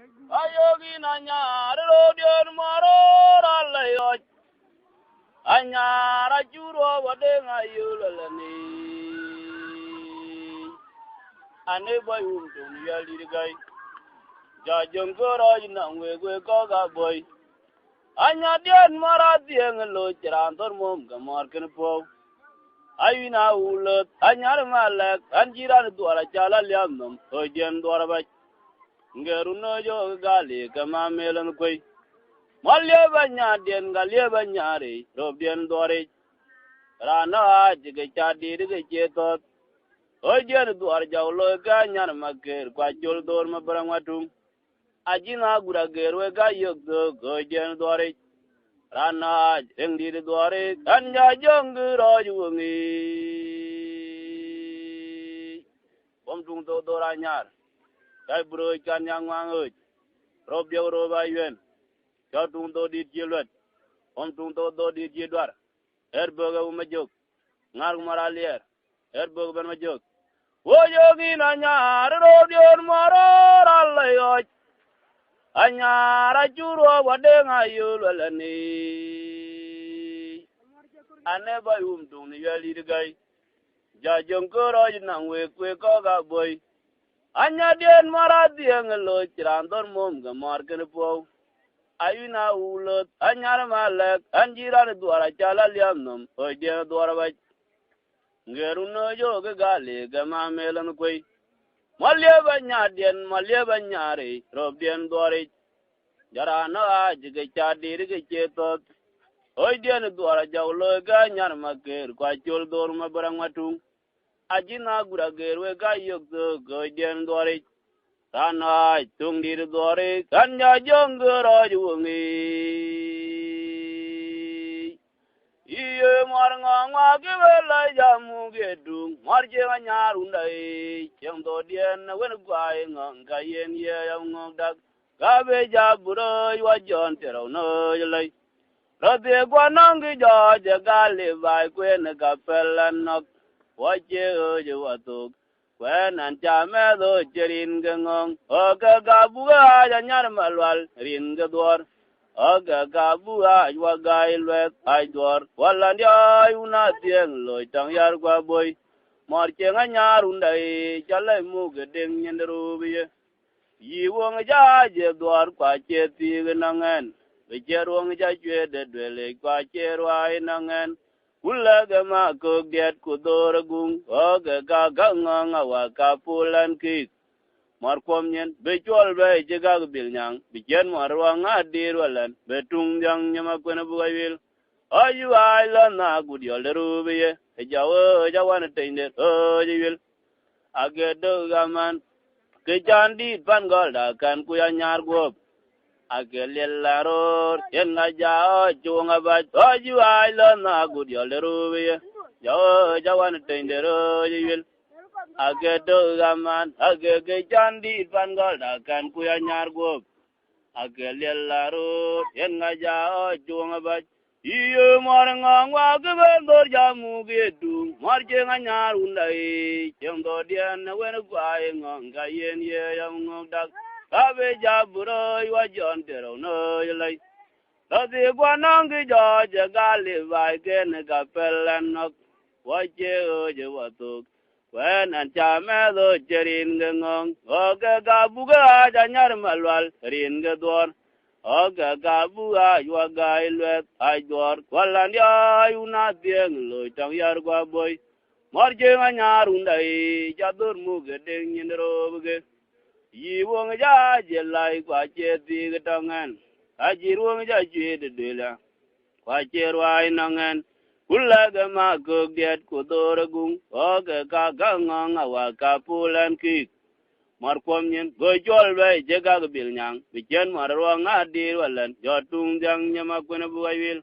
ayogi na nyaro dion maro ralayo anyara juro wade ngayulani ane boy dum yali gai jajong goro ina ngwe ko ga boy anya dion mara dieng lo chirantor mom gamar ken po ayina ulot anyar malak anjiran duara chala liamnom ojen duara ba ngeru no jo gali kama melan koi malye banya den galye banyare robien dore rana ajige chadi dige chetot ojen duar jawlo ga nyar mager kwa jol dor ma barangwatum ajina gura gerwe ga yok do ojen dore rana engdi dore anja jong rojungi bom tung to doranyar dai bro kan yang wangoj rob yo roba yuen cho tung to dit jilet om tung to do dit jidwar erboga umajok ngar maralier erbog ban majok wo yogi na nyar ro dior maro ralayo anyara juro wade ngayulani ane bayum tung ni yali gai jajong koro jinangwe kwe ko ga boy anya dien mara dieng lo chirantor mom gamar ken po ayuna ulot anyar malak anjiran duara chala liamnom ojen duara ba ngeru no jo ga gale gama melan koi malye banya dien malye banyare rob dien duare jarana ajige chadi dige chetot ojen duara jawlo ga nyar maker kwa chol dor ma barangwatu ajina gura gerwe ga yok do gojen duare rana tung dir duare kanya jong rojungi iye marnga ngwa kibela jamu gedung marje nyarundai chengdo dien wen gwai nganga yen ye yang dak gabe jaburo wa jon tero no yelai rode gwanang jo je gale bai kwen ka pelanok waje je watuk kwen an chame do jerin gangong oga gabuga ya nyar malwal rin gador aga gabu aywa gailwet aydor walandi ayuna tieng loy tang yar gwa boy morche nga nyarundai chalai mugedeng nyenderubiye yiwong ja je dor kwa cheti nangen bejerwong ja chwe de dwele kwa cherwai nangen ulaga ma koget kudor gung aga gaganga wa kapulan kik markom nyen be chol be jega bilnyang be jen marwa ngadir walan be tung yang nyama kwena bugaywil ayu ayla na gudio lerubiye jawo jawan teinde ojil agedo gaman ke jandi pan golda kan kuya nyar gop agelelaro yen na jao chunga ba ayu ayla na gudio lerubiye jawo jawan teinde ojil agedo gaman agege jandi pangol dakan kuya nyar gop agelelaro yen ngaja ojunga ba iyo marnga ngwa gebendor jamu gedu marje nganyar undai chengdo dien wen gwae ngonga yen ye yang ngodak abe jaburo wa jon tero no yelai rodi gwanang jo jagale vai ken ka pelanok waje oje watuk wen an chame do jerin ngong oga gabuga janyar malwal rin gador oga gabuga ywa gailwet aydor walan ya yuna dieng lo tang yar gwa boy marje nganyar undai jadur mugedeng nyindrobuge yiwong ja jelai kwa cheti gatangan ajirwong ja chwede dela kwa cherwai nangan ulaga ma koget kudoragung oga kagangang awa kapulan kik markom nyen gojol be jega bilnyang bichen marwa ngadir walan jotung jang nyama kwena bugaywil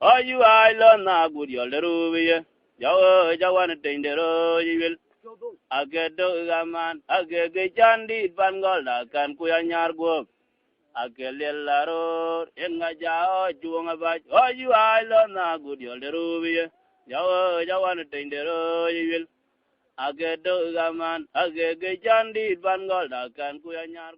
ayu ayla na gudio lerubiye jawo jawan teindero yiwil agedo gaman agege jandi pangol dakan kuya nyar gop agelelaro en ngajao juanga ba ayu ayla na gudio lerubiye jawo jawan teindero yiwil agedo gaman agege jandi pangol dakan kuya nyar